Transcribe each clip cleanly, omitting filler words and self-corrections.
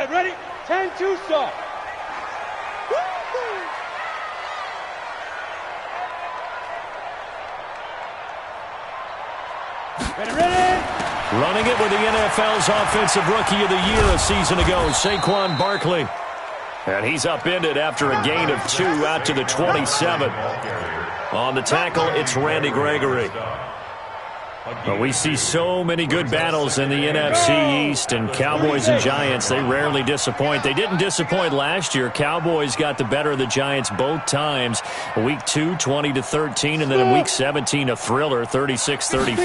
right, ready? 10-2 start. Ready? Running it with the NFL's Offensive Rookie of the Year a season ago, Saquon Barkley. And he's upended after a gain of 2 out to the 27. On the tackle, it's Randy Gregory. But we see so many good battles in the NFC East, and Cowboys and Giants, they rarely disappoint. They didn't disappoint last year. Cowboys got the better of the Giants both times. Week 2, 20-13, and then in Week 17, a thriller, 36-35.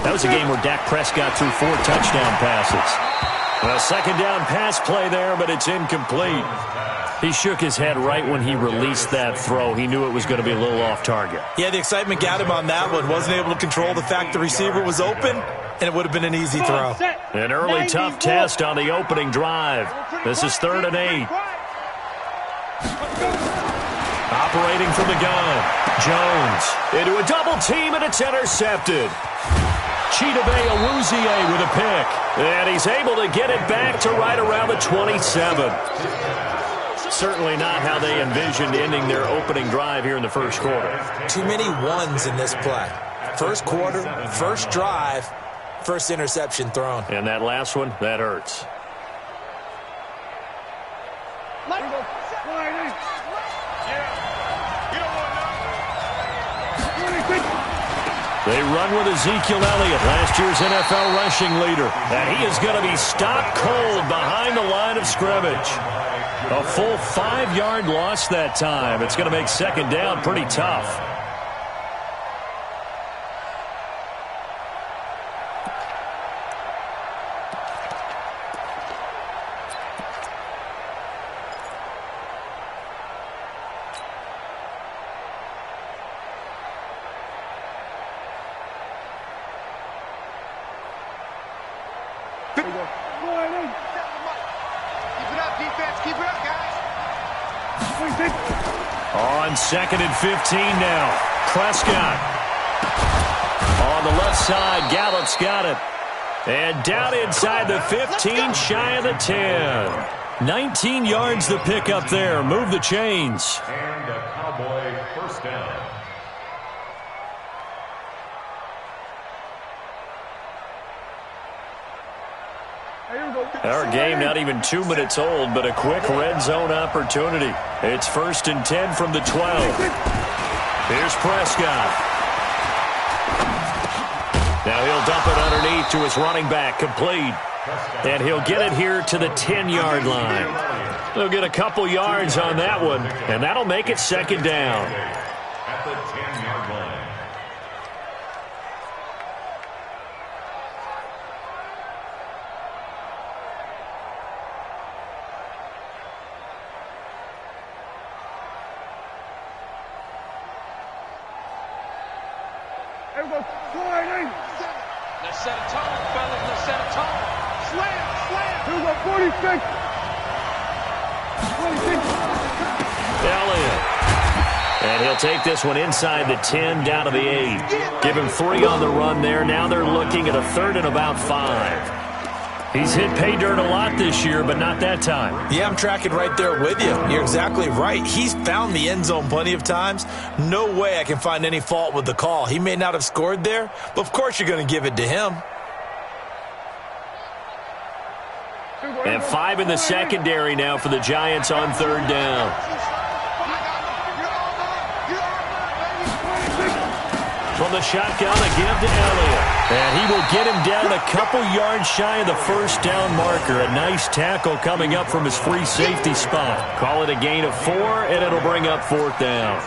That was a game where Dak Prescott threw 4 touchdown passes. A second down pass play there, but it's incomplete. He shook his head right when he released that throw. He knew it was going to be a little off target. Yeah, the excitement got him on that one. Wasn't able to control the fact the receiver was open, and it would have been an easy throw. An early tough test on the opening drive. This is 3rd and 8. Operating from the gun. Jones into a double team, and it's intercepted. Chidobe Awuzie with a pick. And he's able to get it back to right around the 27. Certainly not how they envisioned ending their opening drive here in the first quarter. Too many ones in this play. First quarter, first drive, first interception thrown. And that last one, that hurts. They run with Ezekiel Elliott, last year's NFL rushing leader. And he is going to be stopped cold behind the line of scrimmage. A full 5-yard loss that time. It's going to make second down pretty tough. On 2nd and 15 now. Prescott. On the left side, Gallup's got it. And down inside the 15, shy of the 10. 19 yards to pick up there. Move the chains. And a Cowboy first down. Our game not even 2 minutes old, but a quick red zone opportunity. It's 1st and 10 from the 12. Here's Prescott. Now he'll dump it underneath to his running back, complete. And he'll get it here to the 10-yard line. They'll get a couple yards on that one, and that'll make it second down. At the 10-yard line. Let's set a tone, fellas. Let's set a tone. Slam. Here we go, 46. Elliott. And he'll take this one inside the 10, down to the 8. Give him 3 on the run there. Now they're looking at a 3rd and about 5. He's hit pay dirt a lot this year, but not that time. Yeah, I'm tracking right there with you. You're exactly right. He's found the end zone plenty of times. No way I can find any fault with the call. He may not have scored there, but of course you're going to give it to him. And 5 in the secondary now for the Giants on 3rd down. From the shotgun, a give to Elliott. And he will get him down a couple yards shy of the first down marker. A nice tackle coming up from his free safety spot. Call it a gain of 4, and it'll bring up 4th down.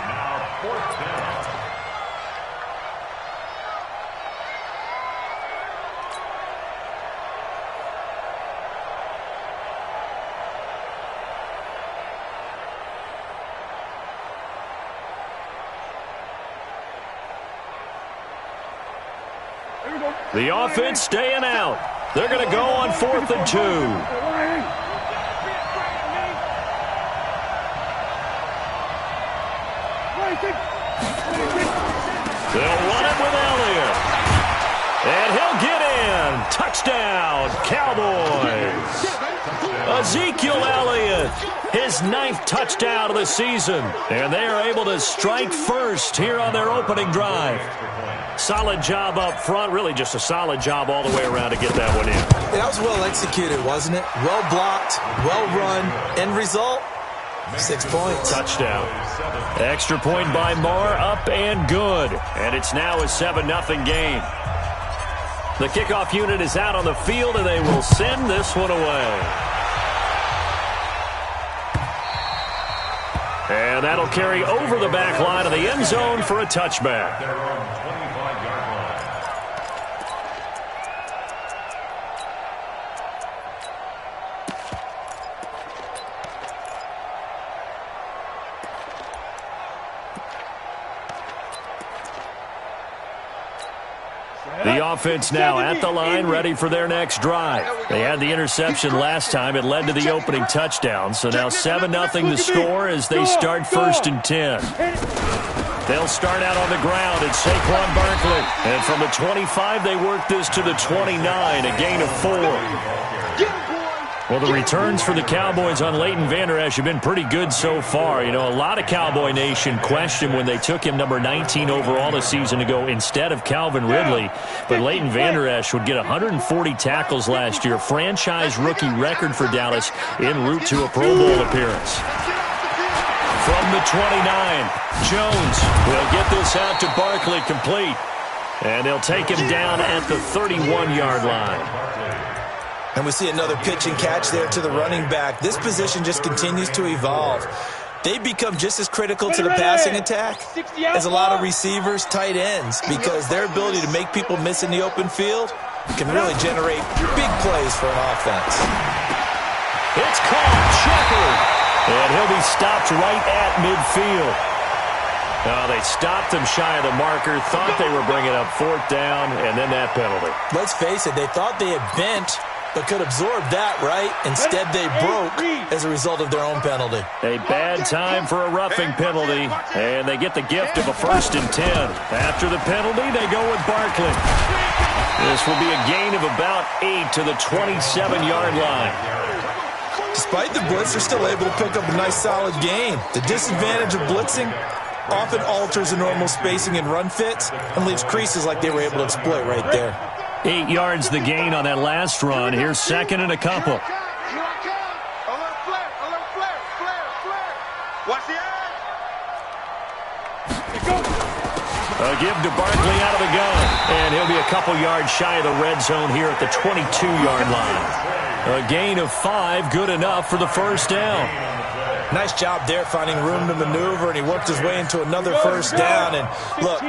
The offense staying out. They're going to go on 4th and 2. They'll run it with Elliott. And he'll get in. Touchdown, Cowboys. Ezekiel Elliott, his 9th touchdown of the season. And they are able to strike first here on their opening drive. Solid job up front, really just a solid job all the way around to get that one in. Yeah, that was well executed, wasn't it? Well blocked, well run. End result, 6 points. Touchdown. Extra point by Marr, up and good. And it's now a 7-0 game. The kickoff unit is out on the field, and they will send this one away. And that'll carry over the back line of the end zone for a touchback. They're on 25-yard line. The offense now at the line, ready for their next drive. They had the interception last time. It led to the opening touchdown. So now 7-0 the score as they start 1st and 10. They'll start out on the ground at Saquon Barkley. And from the 25, they work this to the 29, a gain of 4. Well, the returns for the Cowboys on Leighton Vander Esch have been pretty good so far. You know, a lot of Cowboy Nation questioned when they took him number 19 overall a season ago instead of Calvin Ridley. But Leighton Vander Esch would get 140 tackles last year, franchise rookie record for Dallas en route to a Pro Bowl appearance. From the 29, Jones will get this out to Barkley complete. And they'll take him down at the 31-yard line. And we see another pitch and catch there to the running back. This position just continues to evolve. They become just as critical to the passing attack as a lot of receivers, tight ends, because their ability to make people miss in the open field can really generate big plays for an offense. It's caught, Shepard, and he'll be stopped right at midfield. They stopped him shy of the marker, thought they were bringing up 4th down, and then that penalty. Let's face it, they thought they had bent, but could absorb that, right? Instead, they broke as a result of their own penalty. A bad time for a roughing penalty, and they get the gift of a 1st and 10. After the penalty, they go with Barkley. This will be a gain of about 8 to the 27-yard line. Despite the blitz, they're still able to pick up a nice, solid gain. The disadvantage of blitzing often alters the normal spacing and run fits and leaves creases like they were able to exploit right there. 8 yards the gain on that last run. Here's 2nd and a couple. Here I come. A little flare. Watch the edge. A give to Barkley out of the gun. And he'll be a couple yards shy of the red zone here at the 22-yard line. A gain of 5, good enough for the 1st down. Nice job there finding room to maneuver, and he worked his way into another 1st down. And look,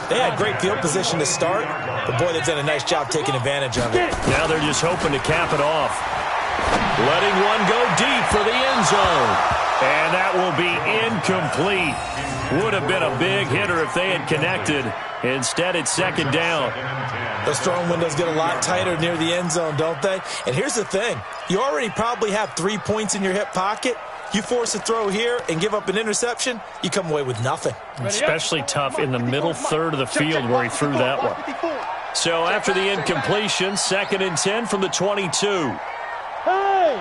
they had great field position to start, but boy, they've done a nice job taking advantage of it. Now they're just hoping to cap it off. Letting one go deep for the end zone. And that will be incomplete. Would have been a big hitter if they had connected. Instead, it's 2nd down. Those throwing windows get a lot tighter near the end zone, don't they? And here's the thing. You already probably have 3 points in your hip pocket. You force a throw here and give up an interception, you come away with nothing. Especially tough in the middle third of the field where he threw that one. So after the incompletion, 2nd and 10 from the 22. Hey!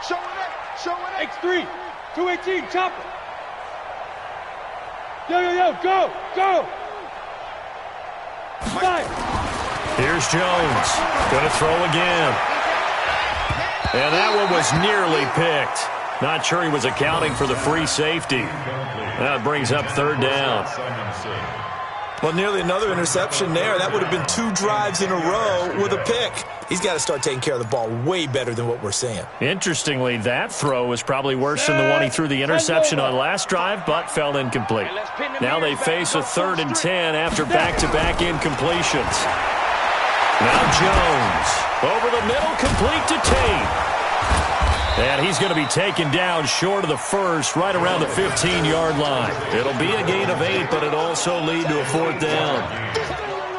Show it. X3. 218, chopper. Yo, go. Fire. Here's Jones. Gonna throw again. And that one was nearly picked. Not sure he was accounting for the free safety. That brings up 3rd down. Well, nearly another interception there. That would have been 2 drives in a row with a pick. He's got to start taking care of the ball way better than what we're seeing. Interestingly, that throw was probably worse than the one he threw the interception on last drive, but fell incomplete. Now they face a 3rd and 10 after back-to-back incompletions. Now Jones. Over the middle, complete to Tate. And he's going to be taken down short of the 1st, right around the 15-yard line. It'll be a gain of 8, but it'll also lead to a 4th down.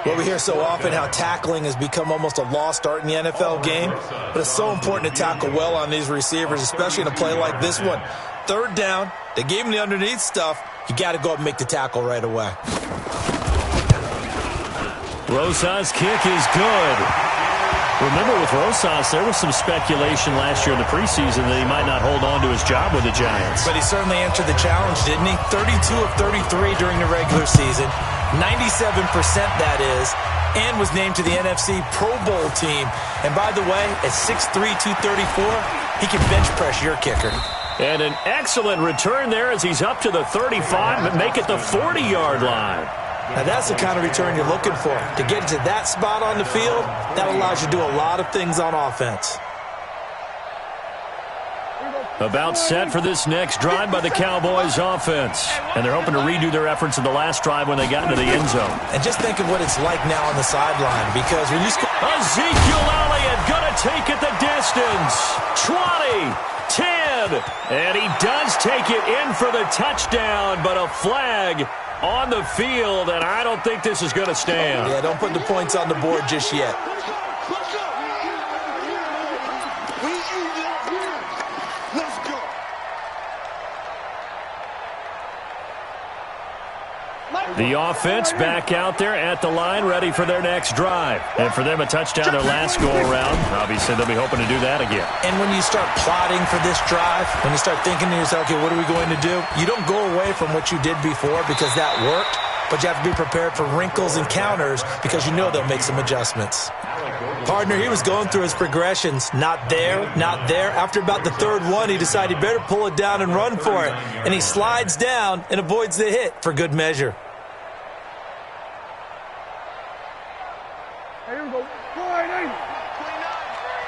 Well, we hear so often how tackling has become almost a lost art in the NFL game, but it's so important to tackle well on these receivers, especially in a play like this one. 3rd down, they gave him the underneath stuff. You got to go up and make the tackle right away. Rosa's kick is good. Remember with Rosas, there was some speculation last year in the preseason that he might not hold on to his job with the Giants. But he certainly answered the challenge, didn't he? 32 of 33 during the regular season, 97% that is, and was named to the NFC Pro Bowl team. And by the way, at 6'3", 234, he can bench press your kicker. And an excellent return there as he's up to the 35, but make it the 40-yard line. Now, that's the kind of return you're looking for. To get to that spot on the field, that allows you to do a lot of things on offense. About set for this next drive by the Cowboys offense. And they're hoping to redo their efforts in the last drive when they got into the end zone. And just think of what it's like now on the sideline, because when you score... Ezekiel Elliott going to take it the distance. 20, 10, and he does take it in for the touchdown, but a flag on the field, and I don't think this is going to stand. Yeah, don't put the points on the board just yet. The offense back out there at the line, ready for their next drive. And for them, a touchdown their last go-around. Obviously, they'll be hoping to do that again. And when you start plotting for this drive, when you start thinking to yourself, okay, what are we going to do? You don't go away from what you did before because that worked, but you have to be prepared for wrinkles and counters because you know they'll make some adjustments. Partner, he was going through his progressions. Not there, not there. After about the third one, he decided he better pull it down and run for it. And he slides down and avoids the hit for good measure. Here we go.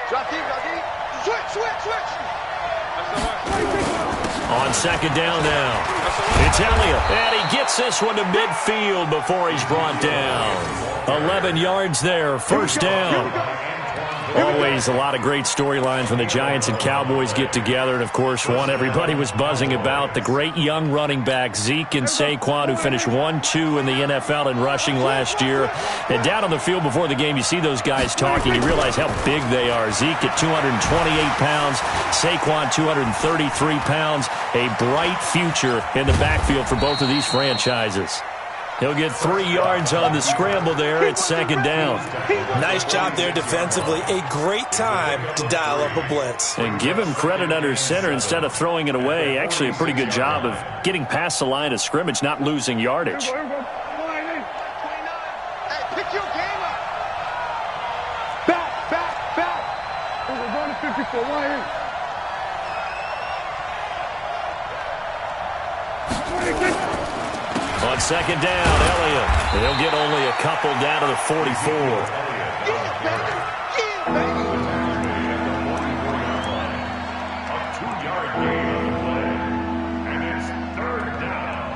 Drop deep, switch. On second down now, it's Elliott, and he gets this one to midfield before he's brought down. 11 yards there, first down. Always a lot of great storylines when the Giants and Cowboys get together. And, of course, one everybody was buzzing about, the great young running back Zeke and Saquon, who finished 1-2 in the NFL in rushing last year. And down on the field before the game, you see those guys talking. You realize how big they are. Zeke at 228 pounds, Saquon 233 pounds. A bright future in the backfield for both of these franchises. He'll get 3 yards on the scramble there at second down. Nice job there defensively. A great time to dial up a blitz. And give him credit under center instead of throwing it away. Actually a pretty good job of getting past the line of scrimmage, not losing yardage. Hey, pick your game up. Back. We're going to 54. Line in. On second down, Elliott. He'll get only a couple down to the 44. A 2-yard gain on the play. And it's third down.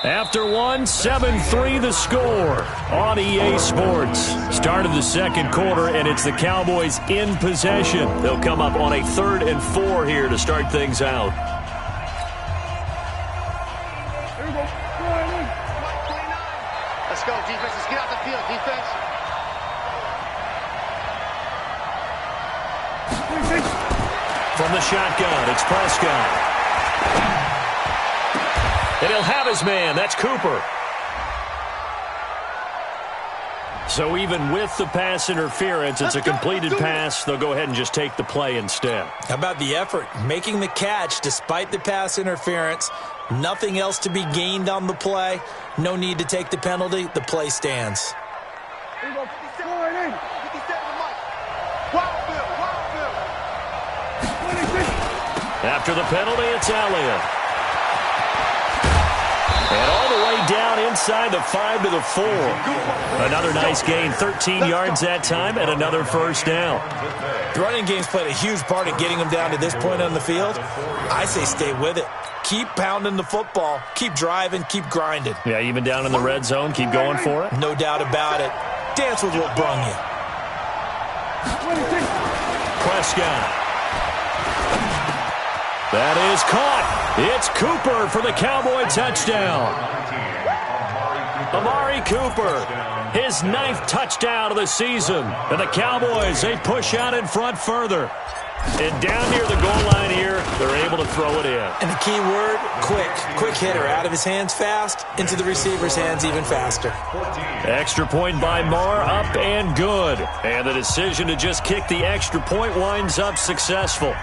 After one, 7-3 the score on EA Sports. Start of the second quarter, and it's the Cowboys in possession. They'll come up on a 3rd and 4 here to start things out. Let's go, defense. Let's get out the field, defense. From the shotgun, it's Prescott. And he'll have his man. That's Cooper. So even with the pass interference, it's a completed pass. They'll go ahead and just take the play instead. How about the effort? Making the catch despite the pass interference. Nothing else to be gained on the play. No need to take the penalty. The play stands. After the penalty, it's Elliott. And all the way down inside the 5 to the 4. Another nice gain, 13 yards that time, and another first down. The running game's played a huge part in getting them down to this point on the field. I say stay with it. Keep pounding the football. Keep driving. Keep grinding. Yeah, even down in the red zone, keep going for it. No doubt about it. Dance with what brung you. Prescott. That is caught. It's Cooper for the Cowboy touchdown. Amari Cooper, his 9th touchdown of the season. And the Cowboys, they push out in front further. And down near the goal line here, they're able to throw it in. And the key word, quick. Quick hitter. Out of his hands fast, into the receiver's hands even faster. Extra point by Marr, up and good. And the decision to just kick the extra point winds up successful.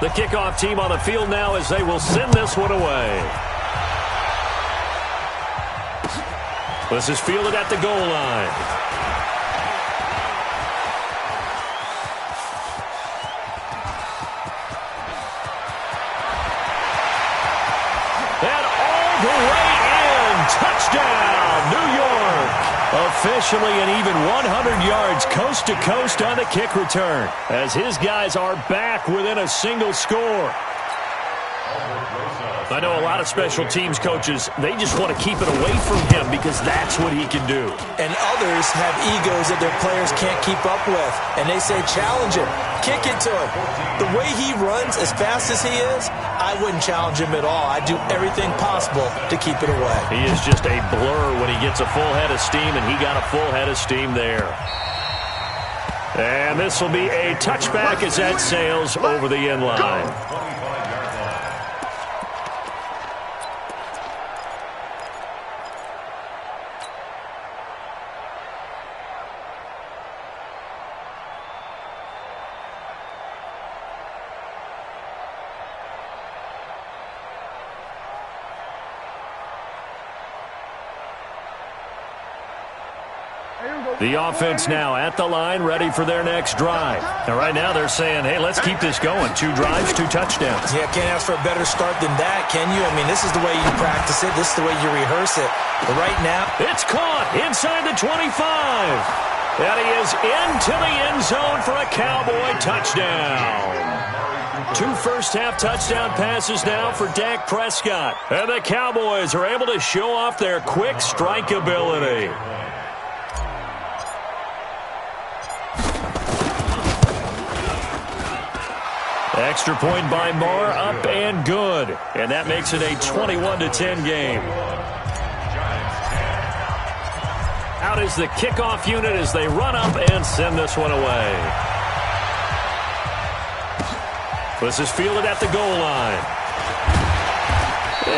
The kickoff team on the field now as they will send this one away. This is fielded at the goal line. And all the way in. Touchdown, New York. Officially an even 100 yards coast to coast on the kick return, as his guys are back within a single score. I know a lot of special teams coaches, they just want to keep it away from him because that's what he can do. And others have egos that their players can't keep up with. And they say, challenge him, kick it to him. The way he runs as fast as he is, I wouldn't challenge him at all. I'd do everything possible to keep it away. He is just a blur when he gets a full head of steam, and he got a full head of steam there. And this will be a touchback as that sails over the end line. The offense now at the line, ready for their next drive. And right now they're saying, hey, let's keep this going. 2 drives, 2 touchdowns. Yeah, can't ask for a better start than that, can you? I mean, this is the way you practice it. This is the way you rehearse it. But right now, it's caught inside the 25. And he is into the end zone for a Cowboy touchdown. 2 first-half touchdown passes now for Dak Prescott. And the Cowboys are able to show off their quick strike ability. Extra point by Marr, up and good. And that makes it a 21-10 game. Out is the kickoff unit as they run up and send this one away. This is fielded at the goal line.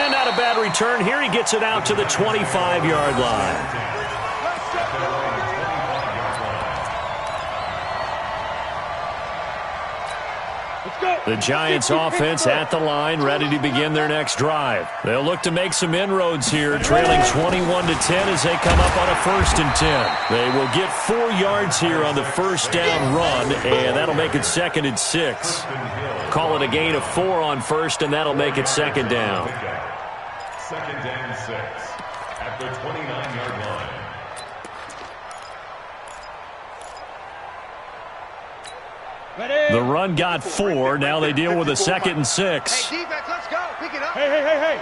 And not a bad return here. He gets it out to the 25-yard line. The Giants offense at the line, ready to begin their next drive. They'll look to make some inroads here, trailing 21-10 as they come up on a 1st and 10. They will get 4 yards here on the first down run, and that'll make it 2nd and 6. Call it a gain of 4 on first, and that'll make it 2nd down. 2nd and 6 at the 29-yard line. The run got 4. Now they deal with a 2nd and 6. Hey, defense, let's go. Pick it up. Hey.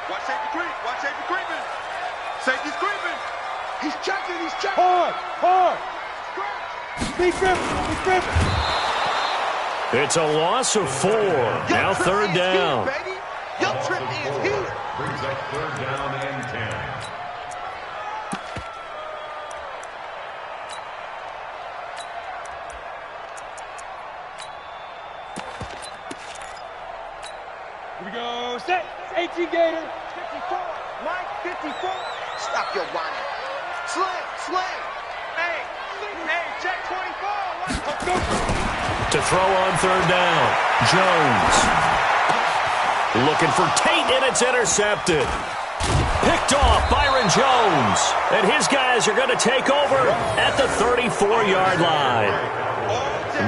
Watch safety creep. Watch safety creeping. Safety's creeping. He's checking. Hard. Be gripping. It's a loss of 4. Now 3rd down. Your trip is here. Brings up 3rd down and 10. Here we go. Set. 18 Gator. 54. Mike, 54. Stop your whining. Sling. Hey, check 24. To throw on 3rd down. Jones. Looking for Tate, and it's intercepted. Picked off Byron Jones. And his guys are going to take over at the 34-yard line.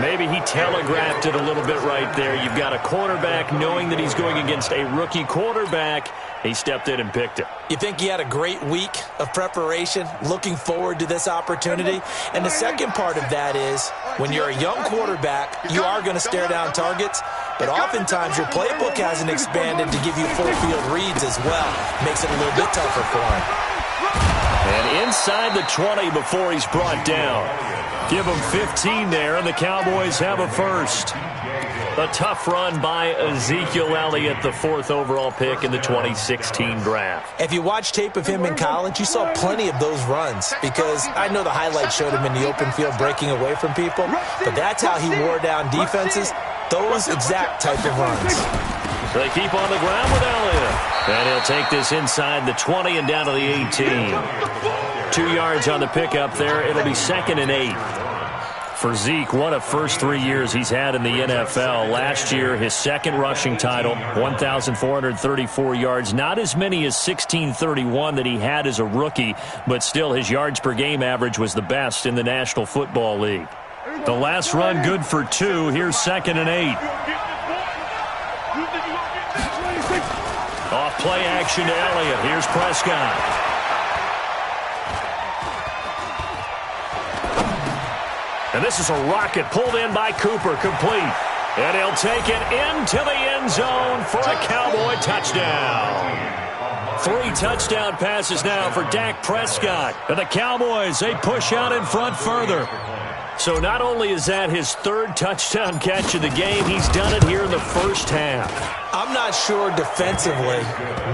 Maybe he telegraphed it a little bit right there. You've got a cornerback knowing that he's going against a rookie quarterback. He stepped in and picked it. You think he had a great week of preparation, looking forward to this opportunity? And the second part of that is, when you're a young quarterback, you are going to stare down targets, but oftentimes your playbook hasn't expanded to give you full field reads as well. Makes it a little bit tougher for him. And inside the 20 before he's brought down. Give him 15 there, and the Cowboys have a first. A tough run by Ezekiel Elliott, the 4th overall pick in the 2016 draft. If you watch tape of him in college, you saw plenty of those runs because I know the highlights showed him in the open field breaking away from people, but that's how he wore down defenses, those exact type of runs. They keep on the ground with Elliott, and he'll take this inside the 20 and down to the 18. 2 yards on the pickup there. It'll be 2nd and 8. For Zeke, what a first 3 years he's had in the NFL. Last year, his 2nd rushing title, 1,434 yards. Not as many as 1,631 that he had as a rookie, but still his yards per game average was the best in the National Football League. The last run good for 2. Here's 2nd and 8. Off play action to Elliott. Here's Prescott. And this is a rocket pulled in by Cooper, complete. And he'll take it into the end zone for a Cowboy touchdown. 3 touchdown passes now for Dak Prescott. And the Cowboys, they push out in front further. So not only is that his 3rd touchdown catch of the game, he's done it here in the first half. I'm not sure defensively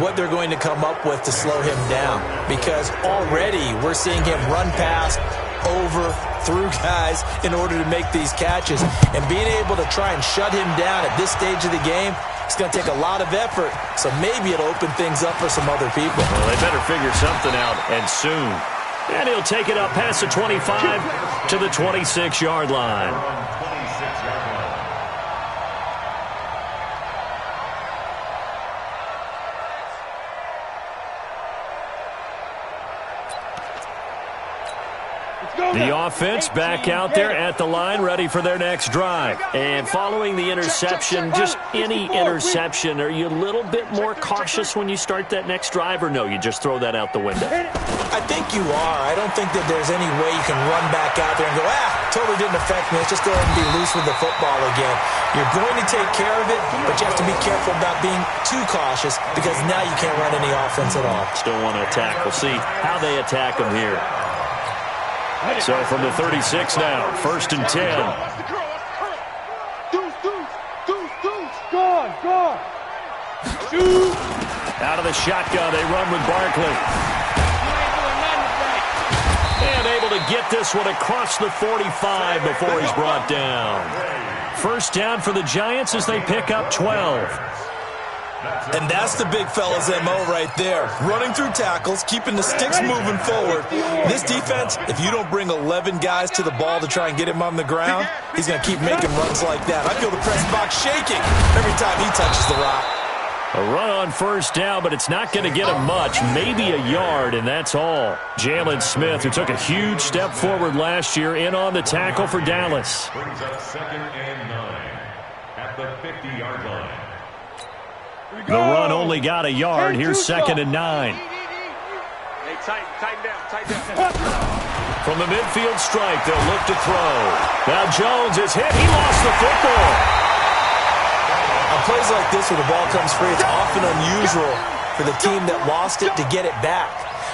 what they're going to come up with to slow him down because already we're seeing him run past, over, through guys in order to make these catches. And being able to try and shut him down at this stage of the game, it's going to take a lot of effort. So maybe it'll open things up for some other people. Well, they better figure something out, and soon. And he'll take it up past the 25 to the 26-yard line. The offense back out there at the line, ready for their next drive. And following the interception, just any interception, are you a little bit more cautious when you start that next drive, or no, you just throw that out the window? I think you are. I don't think that there's any way you can run back out there and go, totally didn't affect me. Let's just go ahead and be loose with the football again. You're going to take care of it, but you have to be careful about being too cautious because now you can't run any offense at all. Still want to attack. We'll see how they attack them here. So from the 36 now, 1st and 10. Gone. Shoot. Out of the shotgun, they run with Barkley. And able to get this one across the 45 before he's brought down. 1st down for the Giants as they pick up 12. And that's the big fella's MO right there. Running through tackles, keeping the sticks moving forward. This defense, if you don't bring 11 guys to the ball to try and get him on the ground, he's going to keep making runs like that. I feel the press box shaking every time he touches the rock. A run on 1st down, but it's not going to get him much. Maybe a yard, and that's all. Jalen Smith, who took a huge step forward last year, in on the tackle for Dallas. Brings up 2nd and 9 at the 50-yard line. The run only got a yard. Here's 2nd and 9. Hey, tighten down. From the midfield stripe, they'll look to throw. Now Jones is hit. He lost the football. On plays like this where the ball comes free, it's often unusual for the team that lost it to get it back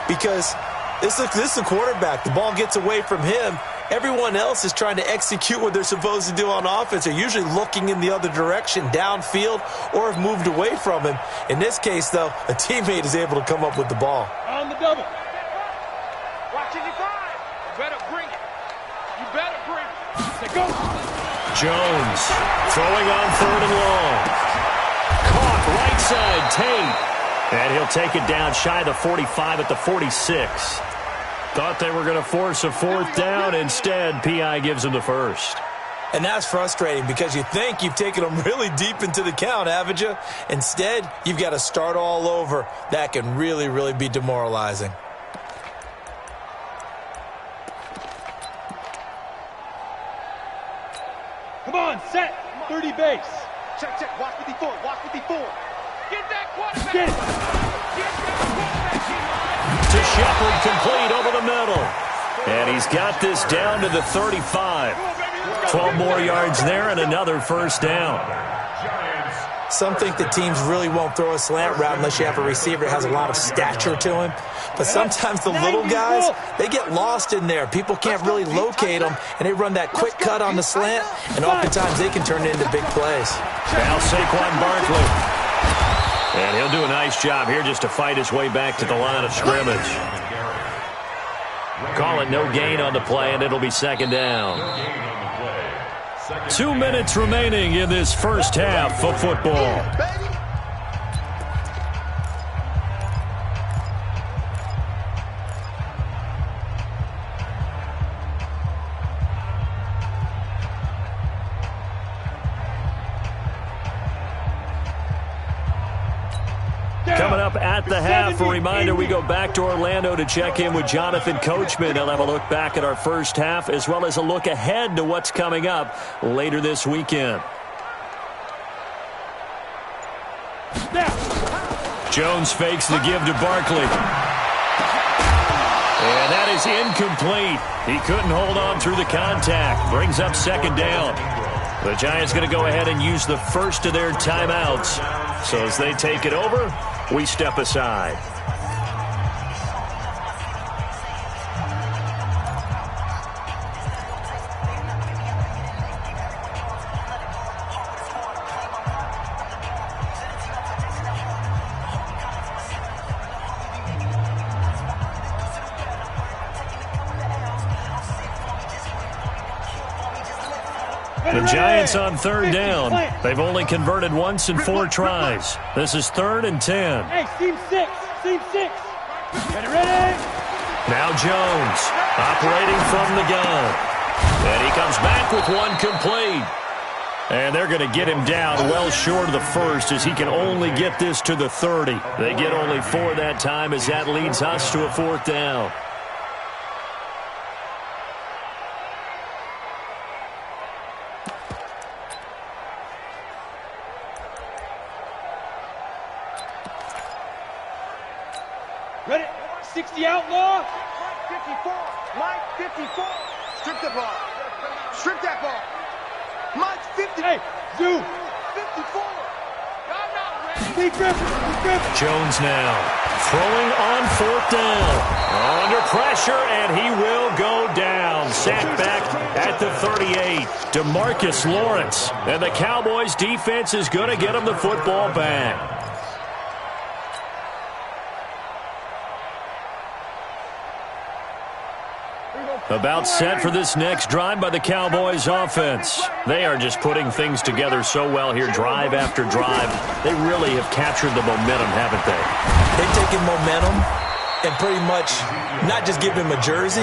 because this is the quarterback. The ball gets away from him. Everyone else is trying to execute what they're supposed to do on offense. They're usually looking in the other direction, downfield, or have moved away from him. In this case, though, a teammate is able to come up with the ball. On the double. Watching your five. You better bring it. Say go. Jones throwing on 3rd and long. Caught right side, Tate. And he'll take it down shy of the 45 at the 46. Thought they were going to force a 4th down. Instead, P.I. gives them the 1st. And that's frustrating because you think you've taken them really deep into the count, haven't you? Instead, you've got to start all over. That can really, really be demoralizing. Come on, set. 30 base. Check. Watch 54. Get that quarterback. Get it. Get that quarterback in line. To Shepard, complete over the middle. And he's got this down to the 35. 12 more yards there and another 1st down. Some think that teams really won't throw a slant route unless you have a receiver that has a lot of stature to him. But sometimes the little guys, they get lost in there. People can't really locate them, and they run that quick cut on the slant, and oftentimes they can turn it into big plays. Now Saquon Barkley. And he'll do a nice job here just to fight his way back to the line of scrimmage. Call it no gain on the play, and it'll be second down. 2 minutes remaining in this first half of football. Coming up at the half, a reminder, we go back to Orlando to check in with Jonathan Coachman. He'll have a look back at our first half as well as a look ahead to what's coming up later this weekend. Jones fakes the give to Barkley. And that is incomplete. He couldn't hold on through the contact. Brings up second down. The Giants going to go ahead and use the first of their timeouts. So as they take it over, we step aside. The Giants on third down. They've only converted once in 4 tries. This is 3rd and 10. Hey, team 6. Ready? Now Jones operating from the gun. And he comes back with one complete. And they're going to get him down well short of the first as he can only get this to the 30. They get only 4 that time as that leads us to a 4th down. Ready? 60 outlaw. 54. Mike 54. Strip the ball. Strip that ball. Mike 50. Hey, Zoo. 54. I'm not ready. Big Griffin. Jones now throwing on 4th down. Under pressure, and he will go down. Sacked back at the 38. DeMarcus Lawrence. And the Cowboys defense is going to get him the football back. About set for this next drive by the Cowboys offense. They are just putting things together so well here, drive after drive. They really have captured the momentum, haven't they? They've taken momentum and pretty much not just give him a jersey,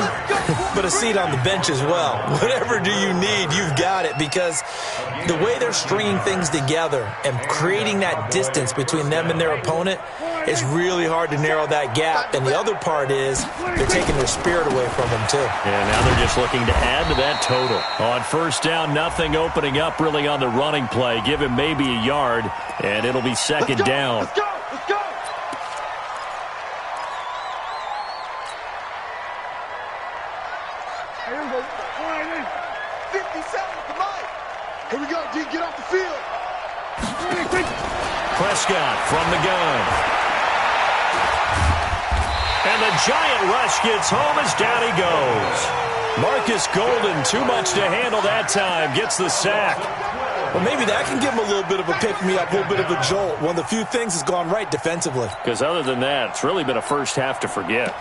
but a seat on the bench as well. Whatever do you need, you've got it, because the way they're stringing things together and creating that distance between them and their opponent, it's really hard to narrow that gap. And the other part is they're taking their spirit away from them, too. And now they're just looking to add to that total. On 1st down, nothing opening up really on the running play. Give him maybe a yard, and it'll be second down. Let's go. Here we go. 57. Come on. Here we go, D. Get off the field. Prescott from the gun. And the giant rush gets home as down he goes. Marcus Golden, too much to handle that time, gets the sack. Well, maybe that can give him a little bit of a pick-me-up, a little bit of a jolt. One of the few things has gone right defensively. Because other than that, it's really been a first half to forget.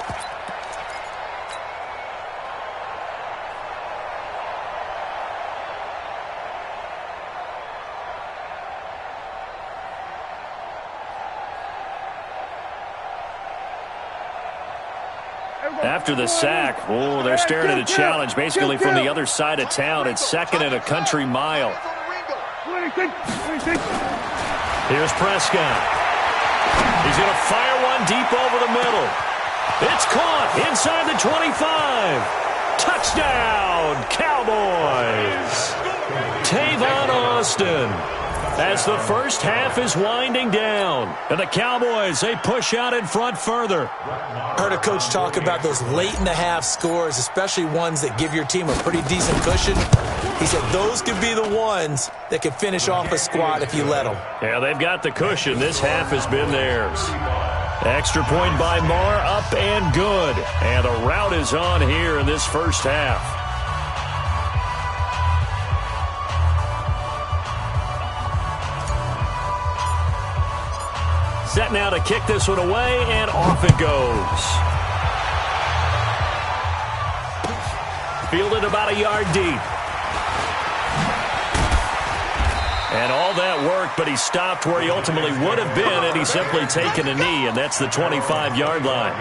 After the sack, oh, they're staring at a challenge basically from the other side of town. It's 2nd and a country mile. Here's Prescott. He's going to fire one deep over the middle. It's caught inside the 25. Touchdown, Cowboys. Tavon Austin. As the first half is winding down. And the Cowboys, they push out in front further. Heard a coach talk about those late-in-the-half scores, especially ones that give your team a pretty decent cushion. He said those could be the ones that could finish off a squad if you let them. Yeah, they've got the cushion. This half has been theirs. Extra point by Marr, up and good. And the rout is on here in this first half. Set now to kick this one away, and off it goes. Fielded about a yard deep. And all that worked, but he stopped where he ultimately would have been had he simply taken a knee, and that's the 25-yard line.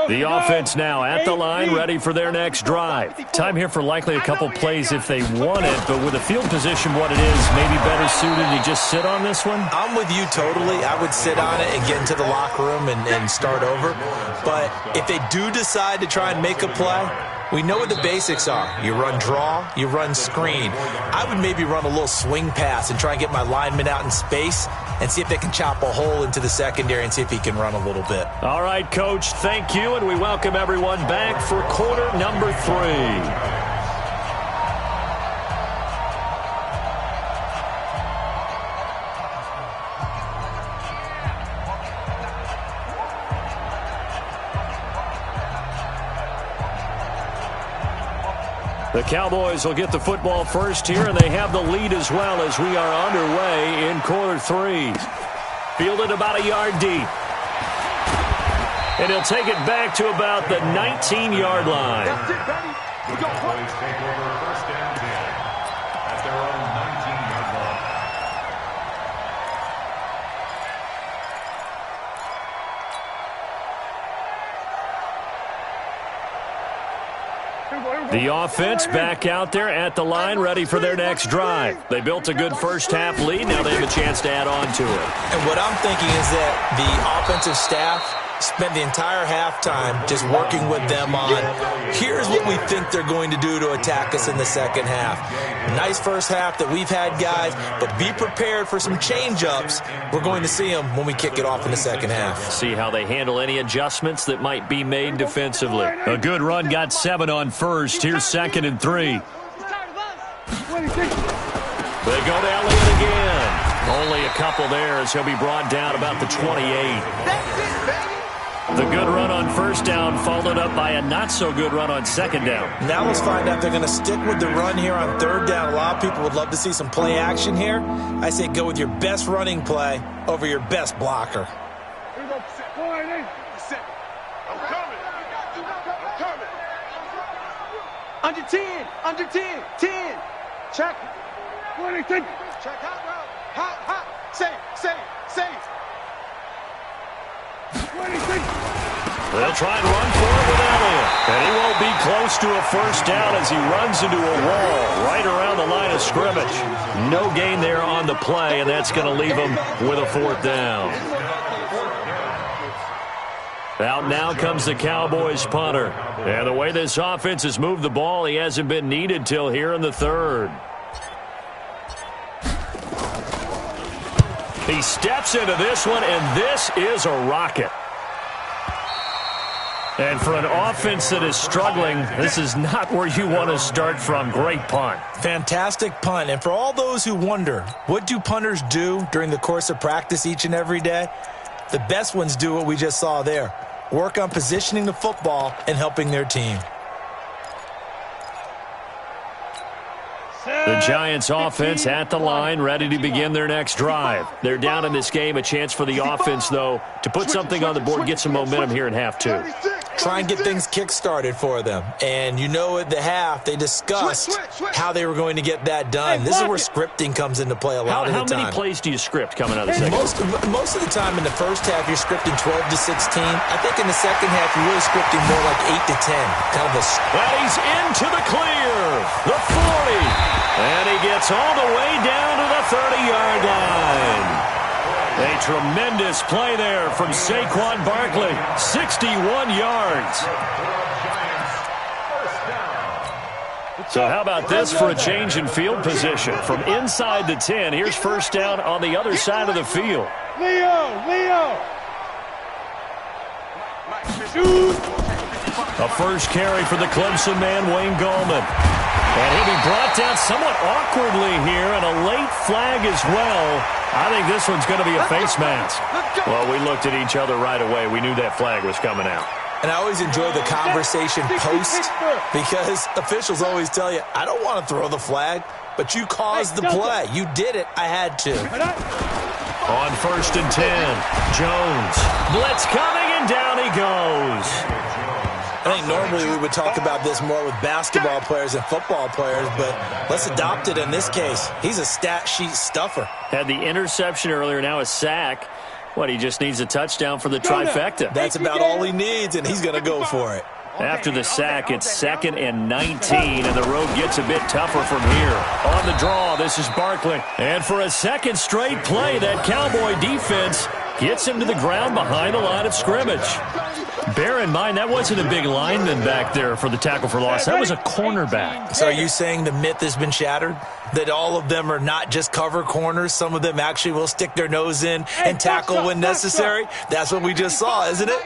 The offense now at the line, ready for their next drive. Time here for likely a couple plays if they want it, but with the field position what it is, maybe better suited to just sit on this one? I'm with you totally. I would sit on it and get into the locker room and start over. But if they do decide to try and make a play, we know what the basics are. You run draw, you run screen. I would maybe run a little swing pass and try and get my lineman out in space and see if they can chop a hole into the secondary and see if he can run a little bit. All right, Coach, thank you, and we welcome everyone back for quarter number 3. The Cowboys will get the football first here, and they have the lead as well as we are underway in quarter 3. Fielded about a yard deep. And he'll take it back to about the 19-yard line. That's it, baby. We go Cowboys take over first down 10 at their own 19-yard line. The offense back out there at the line, ready for their next drive. They built a good first-half lead. Now they have a chance to add on to it. And what I'm thinking is that the offensive staff spent the entire halftime just working with them on, here's what we think they're going to do to attack us in the second half. Nice first half that we've had, guys, but be prepared for some change-ups. We're going to see them when we kick it off in the second half. See how they handle any adjustments that might be made defensively. A good run, got 7 on first. Here's 2nd and 3. They go to Elliott again. Only a couple there as he'll be brought down about the 28. That's it, baby. The good run on first down followed up by a not-so-good run on second down. Now let's find out if they're going to stick with the run here on third down. A lot of people would love to see some play action here. I say go with your best running play over your best blocker. I'm coming. I'm coming. Under 10. Under 10. 10. Check. Check hot route. Hot. Safe. They'll try and run for it with Elliott. And he won't be close to a first down as he runs into a wall right around the line of scrimmage. No gain there on the play, and that's going to leave him with a 4th down. Out now comes the Cowboys punter. And the way this offense has moved the ball, he hasn't been needed till here in the 3rd. He steps into this one, and this is a rocket. And for an offense that is struggling, this is not where you want to start from. Great punt. Fantastic punt. And for all those who wonder, what do punters do during the course of practice each and every day? The best ones do what we just saw there. Work on positioning the football and helping their team. The Giants offense at the line, ready to begin their next drive. They're down in this game. A chance for the offense, though, to put something on the board, get some momentum here in half 2. Try and get things kick-started for them. And you know at the half, they discussed how they were going to get that done. This is where scripting comes into play a lot of the time. How many plays do you script coming out of the second? Most of the time in the first half, you're scripting 12 to 16. I think in the second half, you're really scripting more like 8 to 10. Kind of a... Well, he's into the clear. The 40. And he gets all the way down to the 30-yard line. A tremendous play there from Saquon Barkley. 61 yards. So how about this for a change in field position? From inside the 10, here's first down on the other side of the field. Leo! A first carry for the Clemson man, Wayne Gallman. And he'll be brought down somewhat awkwardly here, and a late flag as well. I think this one's going to be a face mask. Well, we looked at each other right away. We knew that flag was coming out. And I always enjoy the conversation post because officials always tell you, I don't want to throw the flag, but you caused the play. You did it. I had to. On first and 10, Jones. Blitz coming, and down he goes. I think normally we would talk about this more with basketball players and football players, but let's adopt it in this case. He's a stat sheet stuffer. Had the interception earlier, now a sack. What, he just needs a touchdown for the trifecta. That's about all he needs, and he's going to go for it. After the sack, it's 2nd and 19, and the road gets a bit tougher from here. On the draw, this is Barkley. And for a second straight play, that Cowboy defense gets him to the ground behind the line of scrimmage. Bear in mind, that wasn't a big lineman back there for the tackle for loss. That was a cornerback. So are you saying the myth has been shattered? That all of them are not just cover corners? Some of them actually will stick their nose in and tackle when necessary? That's what we just saw, isn't it?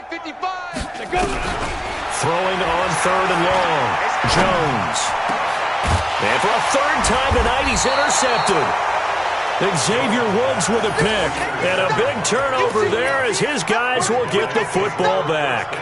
Throwing on 3rd and long. Jones. And for a 3rd time tonight, he's intercepted. Xavier Woods with a pick. And a big turnover there as his guys will get the football back.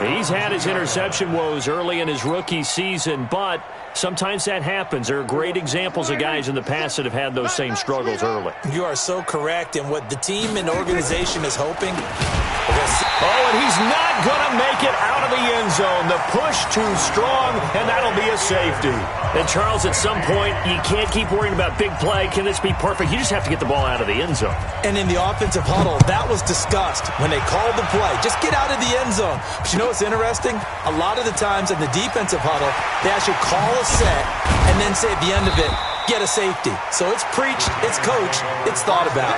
He's had his interception woes early in his rookie season, but sometimes that happens. There are great examples of guys in the past that have had those same struggles early. You are so correct, and what the team and organization is hoping. Oh, and he's not going to make it out of the end zone. The push too strong, and that'll be a safety. And, Charles, at some point, you can't keep worrying about big play. Can this be perfect? You just have to get the ball out of the end zone. And in the offensive huddle, that was discussed when they called the play. Just get out of the end zone. But you know what's interesting? A lot of the times in the defensive huddle, they actually call a set and then say at the end of it, get a safety. So it's preached, it's coached, it's thought about.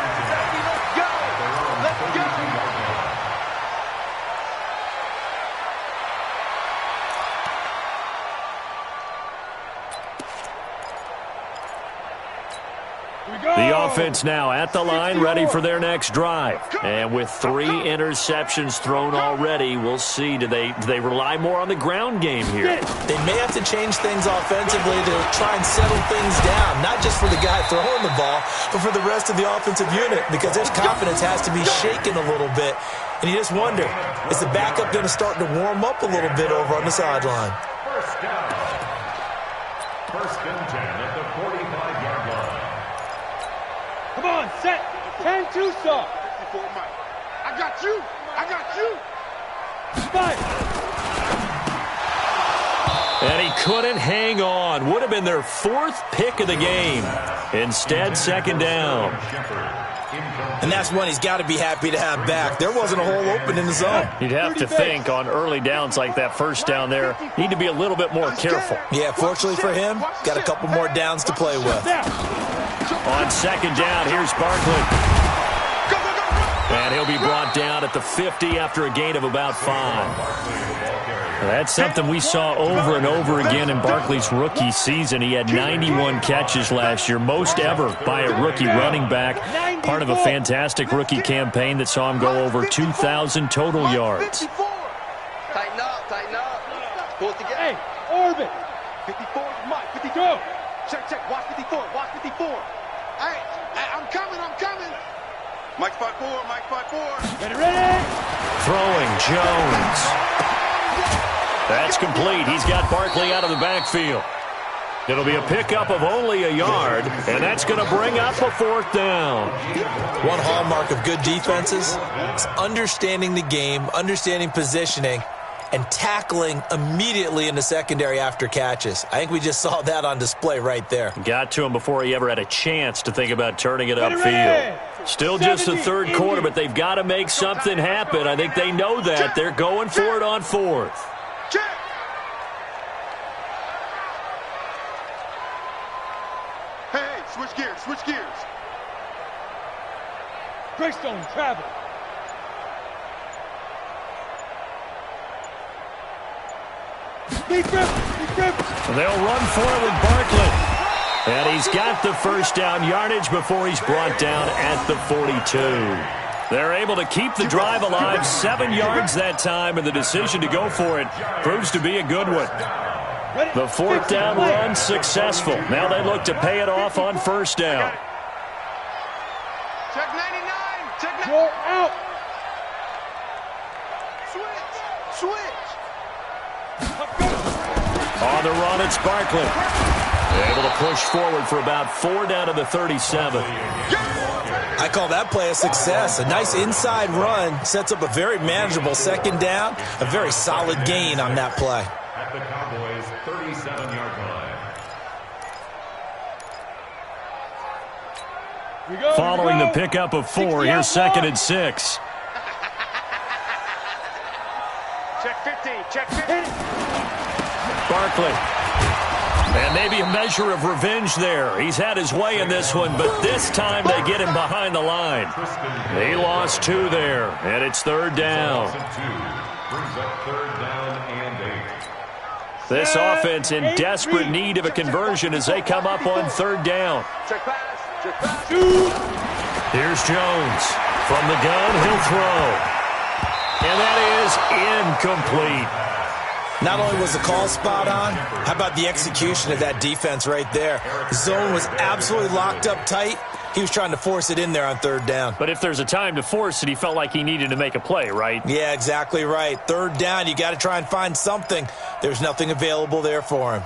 The offense now at the line, ready for their next drive. And with 3 interceptions thrown already, we'll see. Do they rely more on the ground game here? They may have to change things offensively to try and settle things down, not just for the guy throwing the ball, but for the rest of the offensive unit, because their confidence has to be shaken a little bit. And you just wonder, is the backup going to start to warm up a little bit over on the sideline? First down. 1st and 10 at the 45-yard line. Come on, set. 10-2 stop. I got you. Spike. And he couldn't hang on. Would have been their 4th pick of the game. Instead, 2nd down. And that's one he's got to be happy to have back. There wasn't a hole open in the zone. You'd have to think on early downs like that, first down there, need to be a little bit more careful. Yeah, fortunately for him, got a couple more downs to play with. On 2nd down, here's Barkley. And he'll be brought down at the 50 after a gain of about 5. That's something we saw over and over again in Barkley's rookie season. He had 91 catches last year, most ever by a rookie running back. Part of a fantastic rookie campaign that saw him go over 2,000 total yards. Tighten up. Pull it together. Hey, orbit. 54, Mike, 52. Go. Check, watch 54. Hey, I'm coming. Mike 5-4. Ready. Throwing, Jones. That's complete. He's got Barkley out of the backfield. It'll be a pickup of only a yard, and that's going to bring up a 4th down. One hallmark of good defenses is understanding the game, understanding positioning, and tackling immediately in the secondary after catches. I think we just saw that on display right there. Got to him before he ever had a chance to think about turning it upfield. Still just the 3rd quarter, but they've got to make something happen. I think they know that. They're going for it on 4th. Check. Hey, switch gears. Greystone travel. Deep grip. They'll run for it with Barkley. And he's got the first down yardage before he's brought down at the 42. They're able to keep the drive alive, 7 yards that time, and the decision to go for it proves to be a good one. The fourth down run successful. Now they look to pay it off on first down. Check 99. Check 99. You're out. Switch. On the run, it's Barkley. Able to push forward for about 4 down to the 37. I call that play a success. A nice inside run sets up a very manageable second down. A very solid gain on that play. At the Cowboys' 37-yard line. Following the pickup of 4, here's 2nd and 6. Check 50. Check 50. Barkley. And maybe a measure of revenge there. He's had his way in this one, but this time they get him behind the line. He lost 2 there, and it's 3rd down. Brings up 3rd down and 8. This offense in desperate need of a conversion as they come up on 3rd down. Check pass. Check pass. Here's Jones. From the gun, he'll throw. And that is incomplete. Not only was the call spot on, how about the execution of that defense right there? The zone was absolutely locked up tight. He was trying to force it in there on 3rd down. But if there's a time to force it, he felt like he needed to make a play, right? Yeah, exactly right. 3rd down, you got to try and find something. There's nothing available there for him.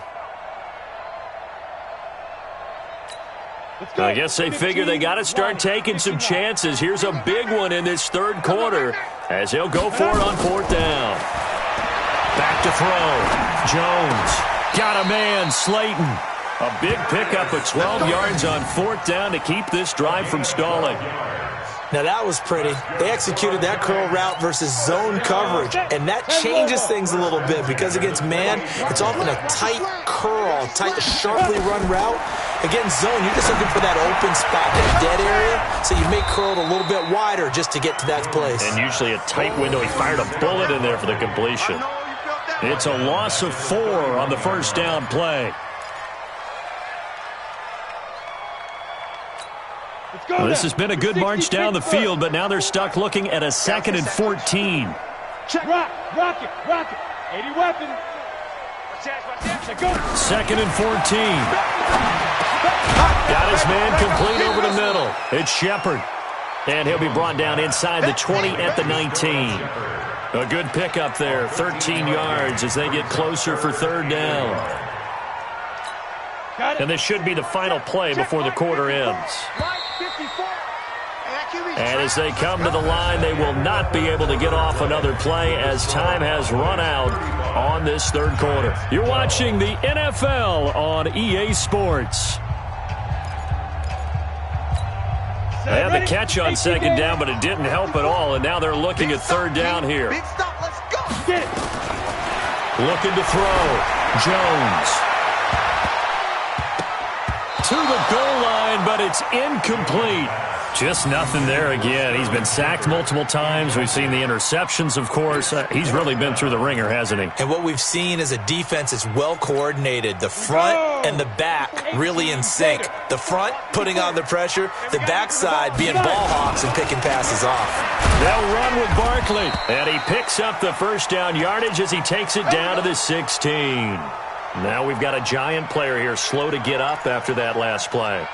I guess they figure they got to start taking some chances. Here's a big one in this 3rd quarter as he'll go for it on 4th down. Back to throw. Jones. Got a man, Slayton. A big pickup of 12 yards on 4th down to keep this drive from stalling. Now that was pretty. They executed that curl route versus zone coverage, and that changes things a little bit because against man, it's often a tight curl, tight, sharply run route. Against zone, you're just looking for that open spot, that dead area, so you make curl a little bit wider just to get to that place. And usually a tight window. He fired a bullet in there for the completion. It's a loss of 4 on the first down play. Well, this has been a good march down the field, but now they're stuck looking at a 2nd and 14. Rock it. 80 weapons. 2nd and 14. Got his man complete over the middle. It's Shepard. And he'll be brought down inside the 20 at the 19. A good pickup there, 13 yards as they get closer for 3rd down. And this should be the final play before the quarter ends. And as they come to the line, they will not be able to get off another play as time has run out on this 3rd quarter. You're watching the NFL on EA Sports. They had the catch on 2nd down, but it didn't help at all, and now they're looking at 3rd down here. Big stop. Let's go. Get it. Looking to throw. Jones. To the goal line, but it's incomplete. Just nothing there again. He's been sacked multiple times. We've seen the interceptions, of course. He's really been through the ringer, hasn't he? And what we've seen is a defense that's well coordinated. The front and the back really in sync. The front putting on the pressure, the backside being ball hawks and picking passes off. They'll run with Barkley. And he picks up the first down yardage as he takes it down to the 16. Now we've got a giant player here slow to get up after that last play.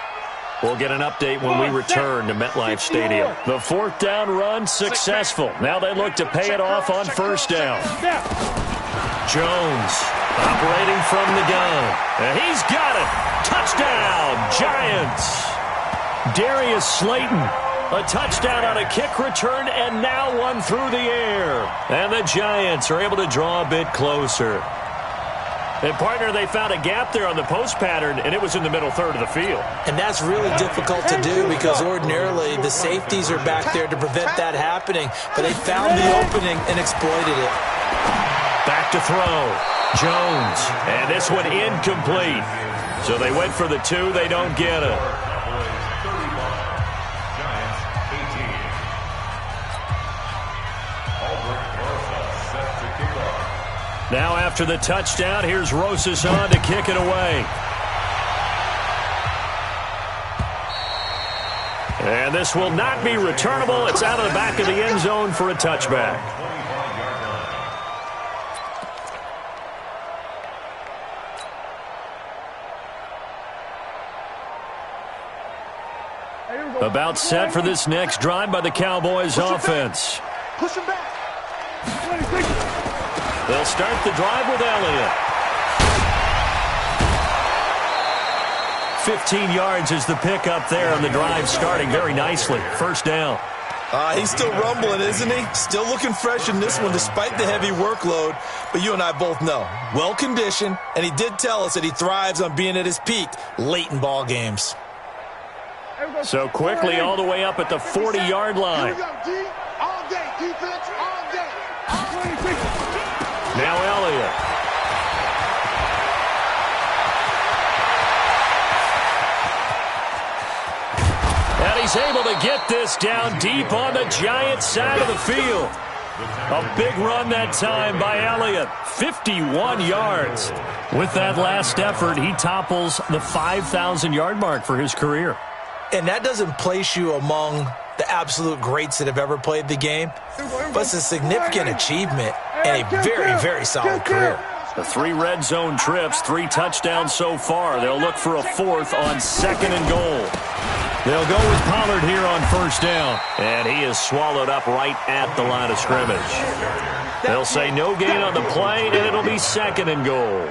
We'll get an update when we return to MetLife Stadium. The 4th down run successful. Now they look to pay it off on first down. Jones operating from the gun. And he's got it. Touchdown, Giants. Darius Slayton. A touchdown on a kick return and now one through the air. And the Giants are able to draw a bit closer. And, partner, they found a gap there on the post pattern, and it was in the middle 3rd of the field. And that's really difficult to do because ordinarily the safeties are back there to prevent that happening. But they found the opening and exploited it. Back to throw. Jones. And this one incomplete. So they went for the 2. They don't get it. Now after the touchdown, here's Rosas on to kick it away. And this will not be returnable. It's out of the back of the end zone for a touchback. About set for this next drive by the Cowboys offense. Push him back. They'll start the drive with Elliott. 15 yards is the pickup there, and the drive starting very nicely. First down. He's still rumbling, isn't he? Still looking fresh in this one despite the heavy workload. But you and I both know, well-conditioned, and he did tell us that he thrives on being at his peak late in ball games. So quickly all the way up at the 40-yard line. Here we go, D. All day, defense, all day. Now Elliott. And he's able to get this down deep on the Giants' side of the field. A big run that time by Elliott. 51 yards. With that last effort, he topples the 5,000-yard mark for his career. And that doesn't place you among the absolute greats that have ever played the game, but it's a significant achievement and a very, very solid career. The 3 red zone trips, 3 touchdowns so far. They'll look for a 4th on 2nd and goal. They'll go with Pollard here on first down. And he is swallowed up right at the line of scrimmage. They'll say no gain on the play, and it'll be 2nd and goal.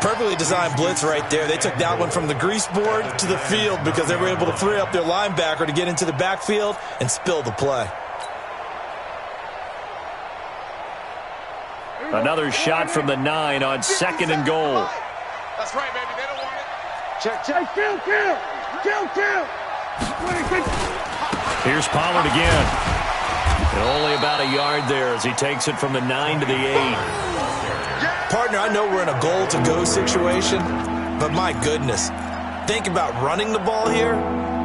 Perfectly designed blitz right there. They took that one from the grease board to the field because they were able to free up their linebacker to get into the backfield and spill the play. Another shot from the 9 on 2nd and goal. That's right, baby. They don't want it. Check. Kill. Here's Pollard again. And only about a yard there as he takes it from the 9 to the 8. Partner, I know we're in a goal-to-go situation, but my goodness, think about running the ball here.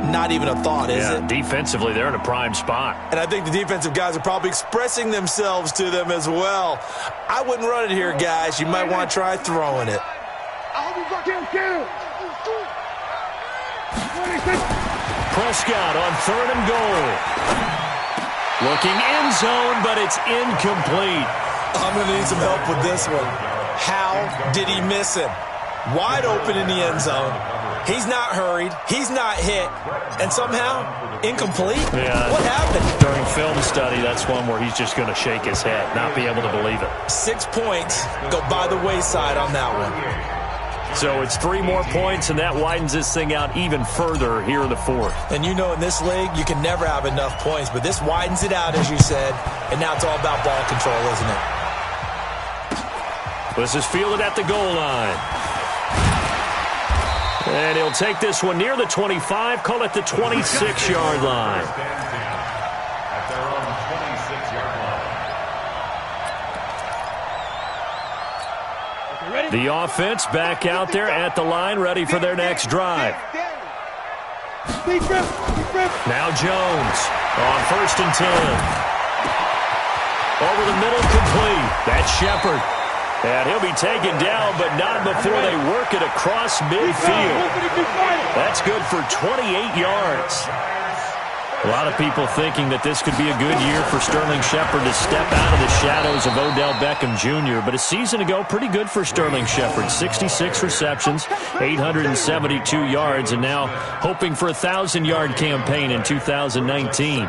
Not even a thought, is it? Defensively, they're in a prime spot. And I think the defensive guys are probably expressing themselves to them as well. I wouldn't run it here, guys. You might want to try throwing it. Kill. Prescott on 3rd and goal. Looking end zone, but it's incomplete. I'm going to need some help with this one. How did he miss him? Wide open in the end zone. He's not hurried. He's not hit. And somehow, incomplete? Yeah. What happened? During film study, that's one where he's just going to shake his head, not be able to believe it. 6 points go by the wayside on that one. So it's 3 more points, and that widens this thing out even further here in the 4th. And you know in this league, you can never have enough points, but this widens it out, as you said, and now it's all about ball control, isn't it? This is fielded at the goal line. And he'll take this one near the 25, call it the 26-yard line. At their own 26-yard line. The offense back out there at the line, ready for their next drive. Now Jones on 1st and 10. Over the middle, complete. That's Shepard. And he'll be taken down, but not before they work it across midfield. That's good for 28 yards. A lot of people thinking that this could be a good year for Sterling Shepard to step out of the shadows of Odell Beckham Jr. But a season ago, pretty good for Sterling Shepard. 66 receptions, 872 yards, and now hoping for a 1,000-yard campaign in 2019.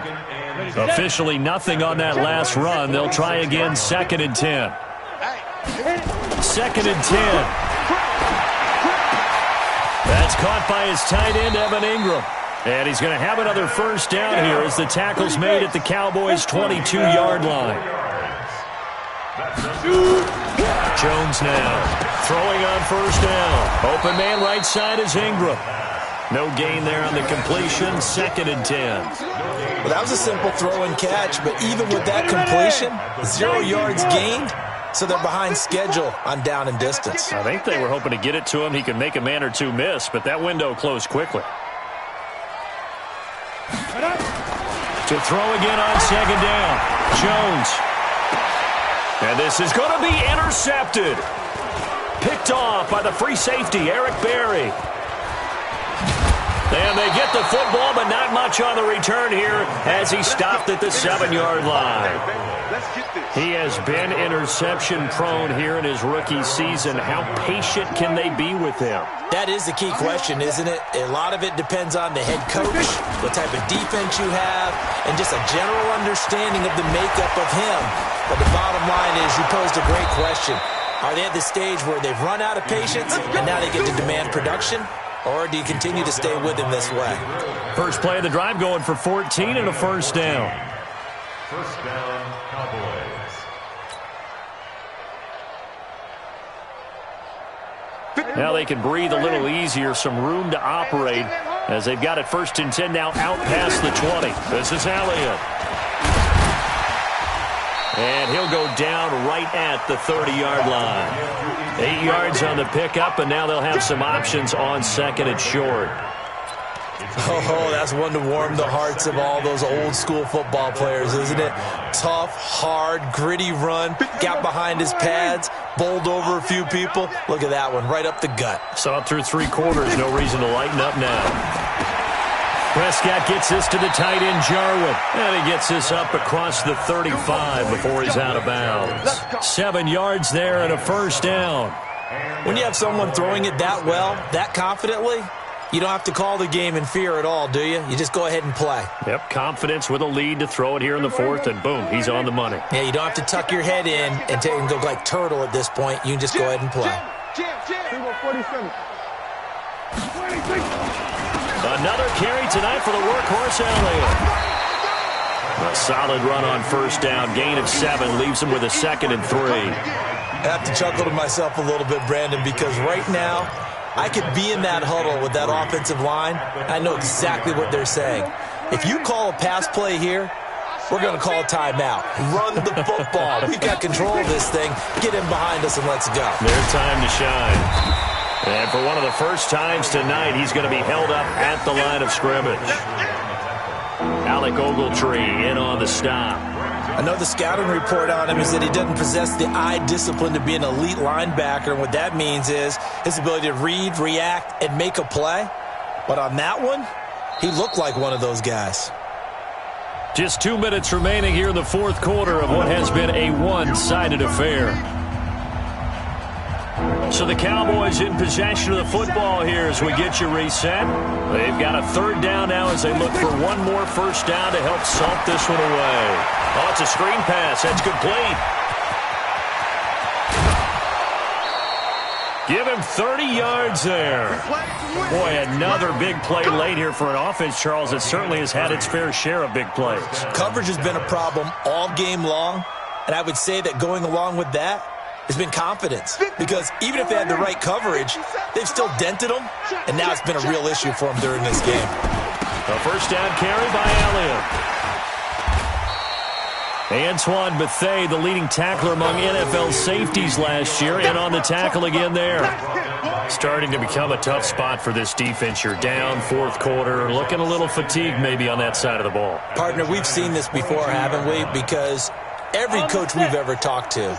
Officially nothing on that last run. They'll try again, 2nd and 10. 2nd and 10. That's caught by his tight end, Evan Ingram. And he's going to have another first down here as the tackle's made at the Cowboys' 22-yard line. Jones now throwing on first down. Open man right side is Ingram. No gain there on the completion. 2nd and 10. Well, that was a simple throw and catch, but even with that completion, 0 yards gained. So they're behind schedule on down and distance. I think they were hoping to get it to him. He could make a man or two miss, but that window closed quickly. To throw again on 2nd down. Jones. And this is going to be intercepted. Picked off by the free safety, Eric Berry. And they get the football, but not much on the return here as he stopped at the 7-yard line. He has been interception-prone here in his rookie season. How patient can they be with him? That is the key question, isn't it? A lot of it depends on the head coach, what type of defense you have, and just a general understanding of the makeup of him. But the bottom line is you posed a great question. Are they at the stage where they've run out of patience and now they get to demand production? Or do you continue to stay with him this way? First play of the drive going for 14 and a first down. First down, Cowboys. Now they can breathe a little easier, some room to operate as they've got it 1st and 10 now out past the 20. This is Elliott. And he'll go down right at the 30-yard line. 8 yards on the pickup, and now they'll have some options on 2nd and short. Oh, that's one to warm the hearts of all those old-school football players, isn't it? Tough, hard, gritty run, got behind his pads, bowled over a few people. Look at that one, right up the gut. Saw it through 3 quarters, no reason to lighten up now. Prescott gets this to the tight end, Jarwin. And he gets this up across the 35 before he's out of bounds. 7 yards there and a first down. When you have someone throwing it that well, that confidently, you don't have to call the game in fear at all, do you? You just go ahead and play. Yep, confidence with a lead to throw it here in the 4th, and boom, he's on the money. Yeah, you don't have to tuck your head in and go like turtle at this point. You can just go ahead and play. Another carry tonight for the workhorse, Elliott. A solid run on first down. Gain of 7 leaves him with a 2nd and 3. I have to chuckle to myself a little bit, Brandon, because right now I could be in that huddle with that offensive line. I know exactly what they're saying. If you call a pass play here, we're going to call a timeout. Run the football. We've got control of this thing. Get in behind us and let's go. Their time to shine. And for one of the first times tonight, he's going to be held up at the line of scrimmage. Alec Ogletree in on the stop. I know the scouting report on him is that he doesn't possess the eye discipline to be an elite linebacker. And what that means is his ability to read, react, and make a play. But on that one, he looked like one of those guys. Just 2 minutes remaining here in the 4th quarter of what has been a one-sided affair. So the Cowboys in possession of the football here as we get you reset. They've got a 3rd down now as they look for one more first down to help salt this one away. Oh, it's a screen pass. That's complete. Give him 30 yards there. Boy, another big play late here for an offense, Charles, that certainly has had its fair share of big plays. Coverage has been a problem all game long, and I would say that going along with that has been confidence, because even if they had the right coverage, they've still dented them, and now it's been a real issue for them during this game. A first down carry by Elliott. Antoine Bethea, the leading tackler among NFL safeties last year, and on the tackle again there. Starting to become a tough spot for this defense. You're down 4th quarter, looking a little fatigued maybe on that side of the ball. Partner, we've seen this before, haven't we? Because every coach we've ever talked to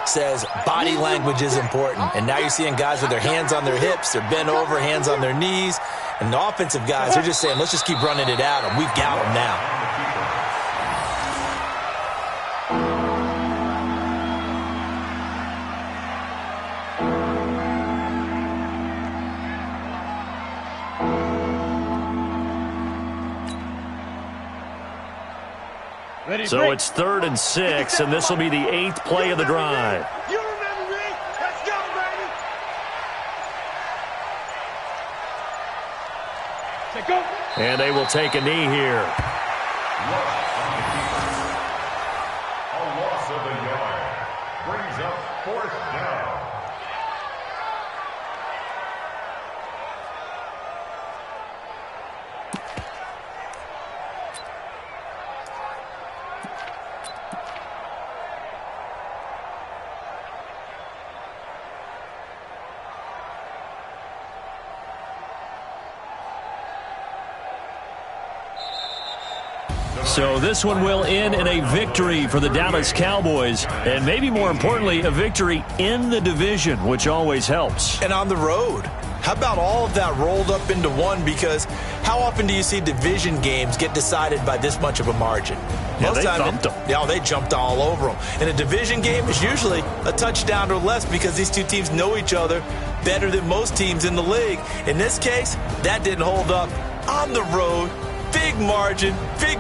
says body language is important. And now you're seeing guys with their hands on their hips, they're bent over, hands on their knees. And the offensive guys are just saying, let's just keep running it at them. We've got them now. So it's 3rd and 6, and this will be the 8th play of the drive. You remember me? Let's go, baby! And they will take a knee here. A loss of a yard brings up 4th down. So this one will end in a victory for the Dallas Cowboys, and maybe more importantly, a victory in the division, which always helps. And on the road. How about all of that rolled up into one? Because how often do you see division games get decided by this much of a margin? Yeah, they thumped them. Yeah, they jumped all over them. And a division game is usually a touchdown or less because these two teams know each other better than most teams in the league. In this case, that didn't hold up. On the road, big margin, big